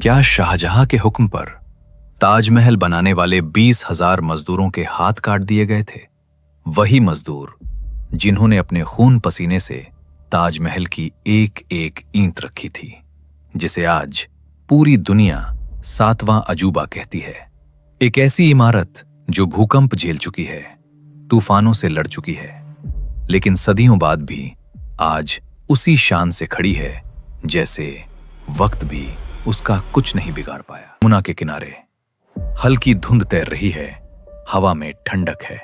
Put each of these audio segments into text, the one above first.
क्या शाहजहां के हुक्म पर ताजमहल बनाने वाले 20,000 मजदूरों के हाथ काट दिए गए थे? वही मजदूर जिन्होंने अपने खून पसीने से ताजमहल की एक एक ईंट रखी थी, जिसे आज पूरी दुनिया 7वां अजूबा कहती है। एक ऐसी इमारत जो भूकंप झेल चुकी है, तूफानों से लड़ चुकी है, लेकिन सदियों बाद भी आज उसी शान से खड़ी है जैसे वक्त भी उसका कुछ नहीं बिगाड़ पाया। यमुना के किनारे हल्की धुंध तैर रही है, हवा में ठंडक है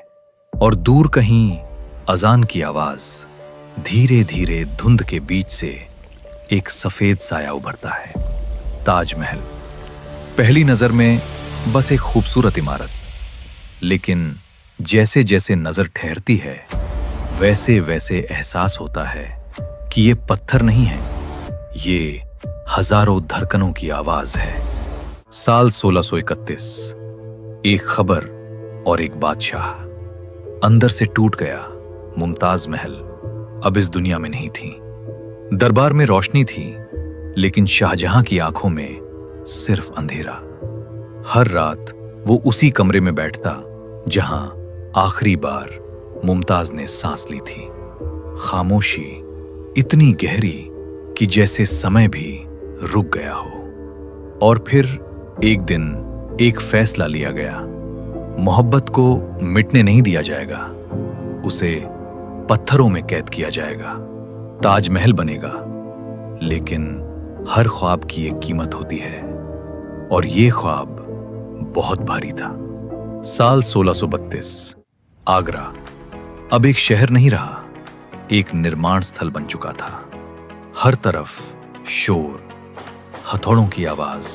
और दूर कहीं अजान की आवाज। धीरे धीरे धुंध के बीच से एक सफेद साया उभरता है। ताजमहल पहली नजर में बस एक खूबसूरत इमारत, लेकिन जैसे जैसे नजर ठहरती है वैसे वैसे एहसास होता है कि ये पत्थर नहीं है, ये हजारों धड़कनों की आवाज है। साल 1631, एक खबर और एक बादशाह अंदर से टूट गया। मुमताज महल अब इस दुनिया में नहीं थी। दरबार में रोशनी थी, लेकिन शाहजहां की आंखों में सिर्फ अंधेरा। हर रात वो उसी कमरे में बैठता जहां आखिरी बार मुमताज ने सांस ली थी। खामोशी इतनी गहरी कि जैसे समय भी रुक गया हो। और फिर एक दिन एक फैसला लिया गया। मोहब्बत को मिटने नहीं दिया जाएगा, उसे पत्थरों में कैद किया जाएगा। ताजमहल बनेगा, लेकिन हर ख्वाब की एक कीमत होती है, और ये ख्वाब बहुत भारी था। साल 1632, आगरा अब एक शहर नहीं रहा, एक निर्माण स्थल बन चुका था। हर तरफ शोर, हथौड़ों की आवाज,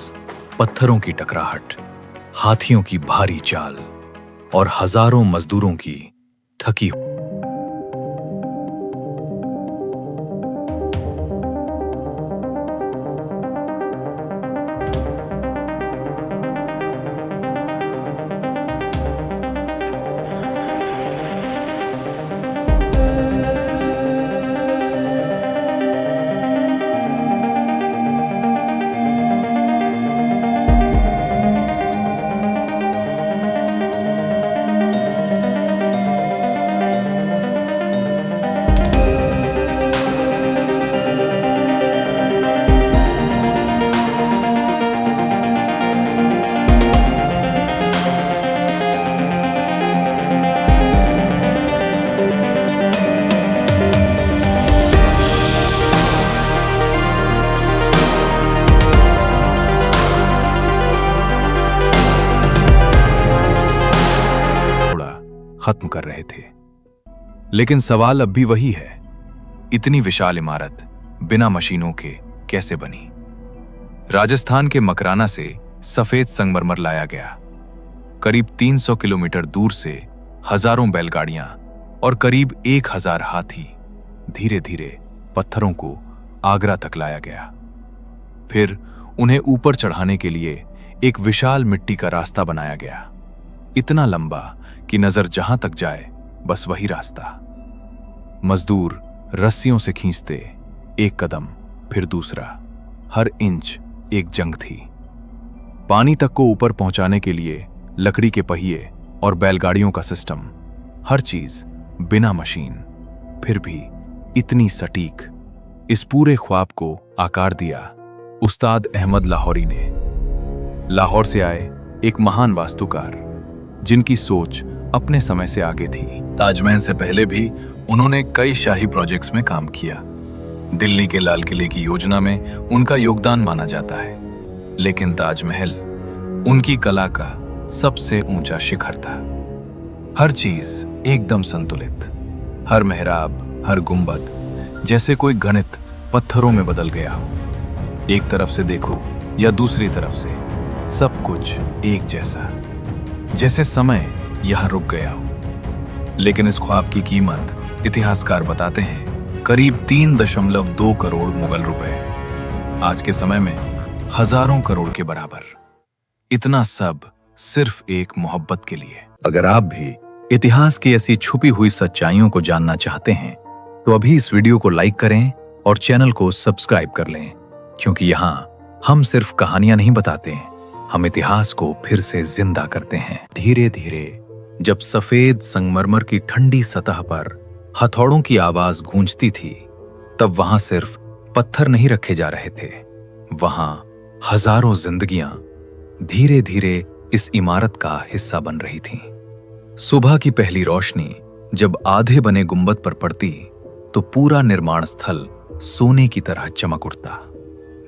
पत्थरों की टकराहट, हाथियों की भारी चाल और हजारों मजदूरों की थकी खत्म कर रहे थे। लेकिन सवाल अब भी वही है, इतनी विशाल इमारत बिना मशीनों के कैसे बनी? राजस्थान के मकराना से सफेद संगमरमर लाया गया। करीब 300 किलोमीटर दूर से हजारों बैलगाड़ियां और करीब 1000 हाथी धीरे धीरे पत्थरों को आगरा तक लाया गया। फिर उन्हें ऊपर चढ़ाने के लिए एक विशाल मिट्टी का रास्ता बनाया गया, इतना लंबा कि नजर जहां तक जाए बस वही रास्ता। मजदूर रस्सियों से खींचते, एक कदम फिर दूसरा, हर इंच एक जंग थी। पानी तक को ऊपर पहुंचाने के लिए लकड़ी के पहिए और बैलगाड़ियों का सिस्टम, हर चीज बिना मशीन, फिर भी इतनी सटीक। इस पूरे ख्वाब को आकार दिया उस्ताद अहमद लाहौरी ने। लाहौर से आए एक महान वास्तुकार, जिनकी सोच अपने समय से आगे थी। ताजमहल से पहले भी उन्होंने कई शाही प्रोजेक्ट्स में काम किया। दिल्ली के लाल किले की योजना में उनका योगदान माना जाता है, लेकिन ताजमहल उनकी कला का सबसे ऊंचा शिखर था। हर चीज एकदम संतुलित, हर मेहराब, हर गुंबद जैसे कोई गणित पत्थरों में बदल गया हो। एक तरफ से देखो या दूसरी तरफ से, सब कुछ एक जैसा, जैसे समय यहां रुक गया हो। लेकिन इस ख्वाब की कीमत इतिहासकार बताते हैं करीब 3.2 करोड़ मुगल रुपए, आज के समय में हजारों करोड़ के बराबर। इतना सब सिर्फ एक मोहब्बत के लिए। अगर आप भी इतिहास की ऐसी छुपी हुई सच्चाइयों को जानना चाहते हैं तो अभी इस वीडियो को लाइक करें और चैनल को सब्सक्राइब कर लें, क्योंकि यहाँ हम सिर्फ कहानियां नहीं बताते, हम इतिहास को फिर से जिंदा करते हैं। धीरे धीरे जब सफेद संगमरमर की ठंडी सतह पर हथौड़ों की आवाज गूंजती थी, तब वहां सिर्फ पत्थर नहीं रखे जा रहे थे, वहां हजारों जिंदगियां धीरे धीरे इस इमारत का हिस्सा बन रही थीं। सुबह की पहली रोशनी जब आधे बने गुंबद पर पड़ती तो पूरा निर्माण स्थल सोने की तरह चमक उठता।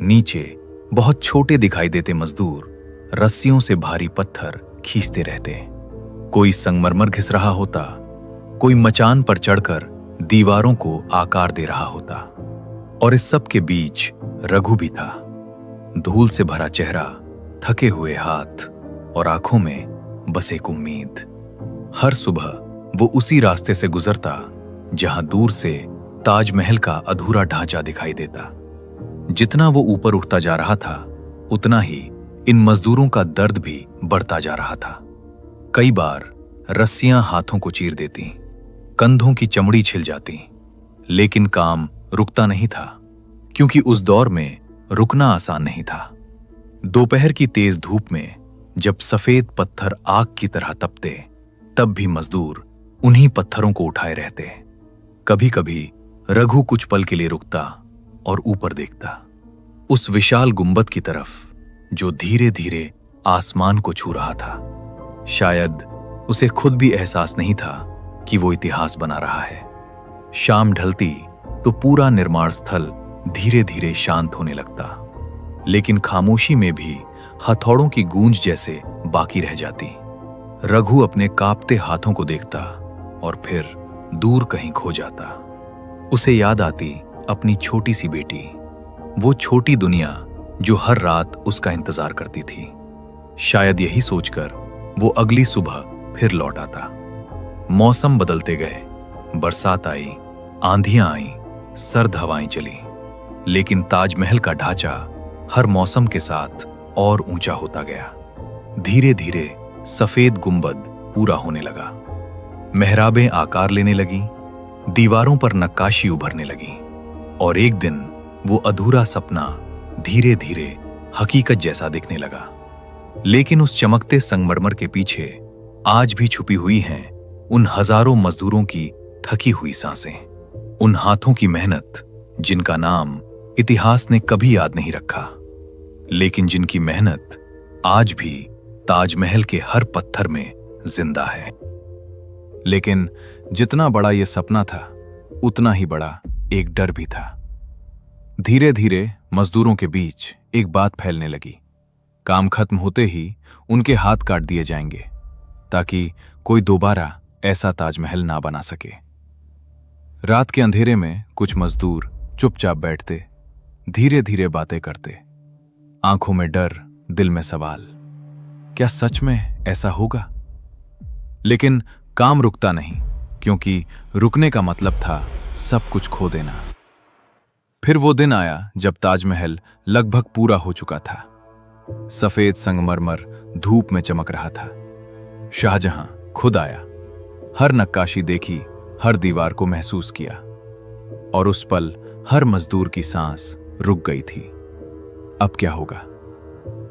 नीचे बहुत छोटे दिखाई देते मजदूर रस्सियों से भारी पत्थर खींचते रहते। कोई संगमरमर घिस रहा होता, कोई मचान पर चढ़कर दीवारों को आकार दे रहा होता। और इस सब के बीच रघु भी था। धूल से भरा चेहरा, थके हुए हाथ और आंखों में बस एक उम्मीद। हर सुबह वो उसी रास्ते से गुजरता जहां दूर से ताजमहल का अधूरा ढांचा दिखाई देता। जितना वो ऊपर उठता जा रहा था, उतना ही इन मजदूरों का दर्द भी बढ़ता जा रहा था। कई बार रस्सियां हाथों को चीर देती, कंधों की चमड़ी छिल जाती, लेकिन काम रुकता नहीं था, क्योंकि उस दौर में रुकना आसान नहीं था। दोपहर की तेज धूप में जब सफेद पत्थर आग की तरह तपते, तब भी मजदूर उन्हीं पत्थरों को उठाए रहते। कभी कभी रघु कुछ पल के लिए रुकता और ऊपर देखता, उस विशाल गुंबद की तरफ जो धीरे धीरे आसमान को छू रहा था। शायद उसे खुद भी एहसास नहीं था कि वो इतिहास बना रहा है। शाम ढलती तो पूरा निर्माण स्थल धीरे धीरे शांत होने लगता, लेकिन खामोशी में भी हथौड़ों की गूंज जैसे बाकी रह जाती। रघु अपने कांपते हाथों को देखता और फिर दूर कहीं खो जाता। उसे याद आती अपनी छोटी सी बेटी, वो छोटी दुनिया जो हर रात उसका इंतजार करती थी। शायद यही सोचकर वो अगली सुबह फिर लौट आता। मौसम बदलते गए, बरसात आई, आंधियां आईं, सर्द हवाएं चली, लेकिन ताजमहल का ढांचा हर मौसम के साथ और ऊंचा होता गया। धीरे धीरे सफेद गुंबद पूरा होने लगा, मेहराबें आकार लेने लगी, दीवारों पर नक्काशी उभरने लगी, और एक दिन वो अधूरा सपना धीरे धीरे हकीकत जैसा दिखने लगा। लेकिन उस चमकते संगमरमर के पीछे आज भी छुपी हुई हैं उन हजारों मजदूरों की थकी हुई सांसें, उन हाथों की मेहनत जिनका नाम इतिहास ने कभी याद नहीं रखा, लेकिन जिनकी मेहनत आज भी ताजमहल के हर पत्थर में जिंदा है। लेकिन जितना बड़ा ये सपना था, उतना ही बड़ा एक डर भी था। धीरे धीरे मजदूरों के बीच एक बात फैलने लगी, काम खत्म होते ही उनके हाथ काट दिए जाएंगे, ताकि कोई दोबारा ऐसा ताजमहल ना बना सके। रात के अंधेरे में कुछ मजदूर चुपचाप बैठते, धीरे धीरे बातें करते, आंखों में डर, दिल में सवाल, क्या सच में ऐसा होगा? लेकिन काम रुकता नहीं, क्योंकि रुकने का मतलब था सब कुछ खो देना। फिर वो दिन आया जब ताजमहल लगभग पूरा हो चुका था। सफेद संगमरमर धूप में चमक रहा था। शाहजहां खुद आया, हर नक्काशी देखी, हर दीवार को महसूस किया, और उस पल हर मजदूर की सांस रुक गई थी। अब क्या होगा?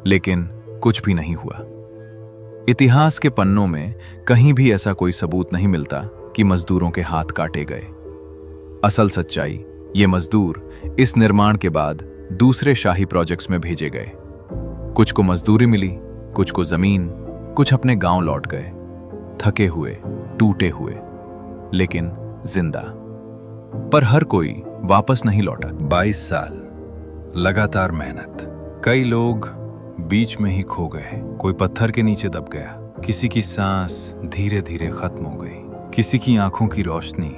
लेकिन कुछ भी नहीं हुआ। इतिहास के पन्नों में कहीं भी ऐसा कोई सबूत नहीं मिलता कि मजदूरों के हाथ काटे गए। असल सच्चाई, ये मजदूर इस निर्माण के बाद दूसरे शाही प्रोजेक्ट्स में भेजे गए। कुछ को मजदूरी मिली, कुछ को जमीन, कुछ अपने गांव लौट गए, थके हुए, टूटे हुए, लेकिन जिंदा। पर हर कोई वापस नहीं लौटा। 22 साल लगातार मेहनत। कई लोग बीच में ही खो गए, कोई पत्थर के नीचे दब गया, किसी की सांस धीरे धीरे खत्म हो गई, किसी की आंखों की रोशनी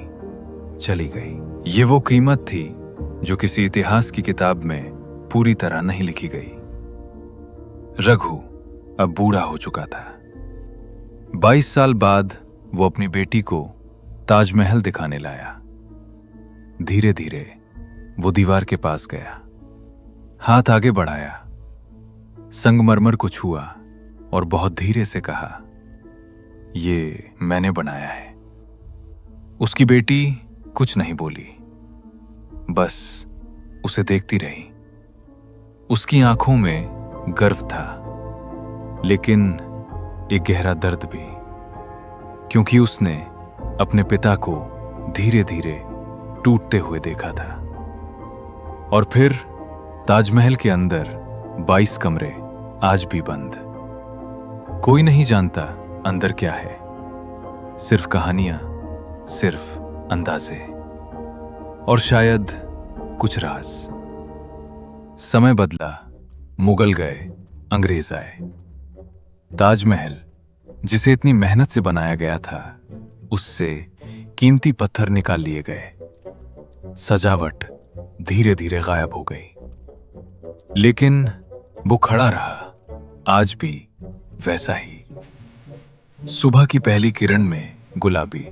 चली गई। ये वो कीमत थी जो किसी इतिहास की किताब में पूरी तरह नहीं लिखी गई। रघु अब बूढ़ा हो चुका था। 22 साल बाद वो अपनी बेटी को ताजमहल दिखाने लाया। धीरे धीरे वो दीवार के पास गया, हाथ आगे बढ़ाया, संगमरमर को छुआ और बहुत धीरे से कहा, ये मैंने बनाया है। उसकी बेटी कुछ नहीं बोली, बस उसे देखती रही। उसकी आंखों में गर्व था, लेकिन एक गहरा दर्द भी, क्योंकि उसने अपने पिता को धीरे धीरे टूटते हुए देखा था। और फिर ताजमहल के अंदर 22 कमरे आज भी बंद। कोई नहीं जानता अंदर क्या है, सिर्फ कहानियां, सिर्फ अंदाजे और शायद कुछ राज। समय बदला, मुगल गए, अंग्रेज आए। ताजमहल, जिसे इतनी मेहनत से बनाया गया था, उससे कीमती पत्थर निकाल लिए गए। सजावट धीरे धीरे गायब हो गई, लेकिन वो खड़ा रहा, आज भी वैसा ही। सुबह की पहली किरण में गुलाबी,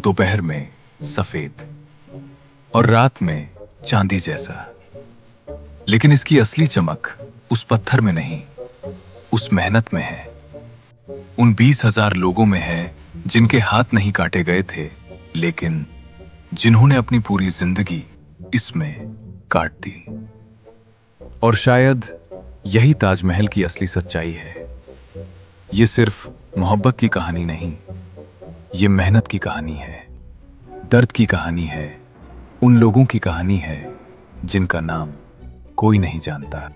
दोपहर में सफेद और रात में चांदी जैसा। लेकिन इसकी असली चमक उस पत्थर में नहीं, उस मेहनत में है। उन 20,000 लोगों में है जिनके हाथ नहीं काटे गए थे, लेकिन जिन्होंने अपनी पूरी जिंदगी इसमें काट दी। और शायद यही ताजमहल की असली सच्चाई है। ये सिर्फ मोहब्बत की कहानी नहीं, ये मेहनत की कहानी है, दर्द की कहानी है, उन लोगों की कहानी है जिनका नाम कोई नहीं जानता।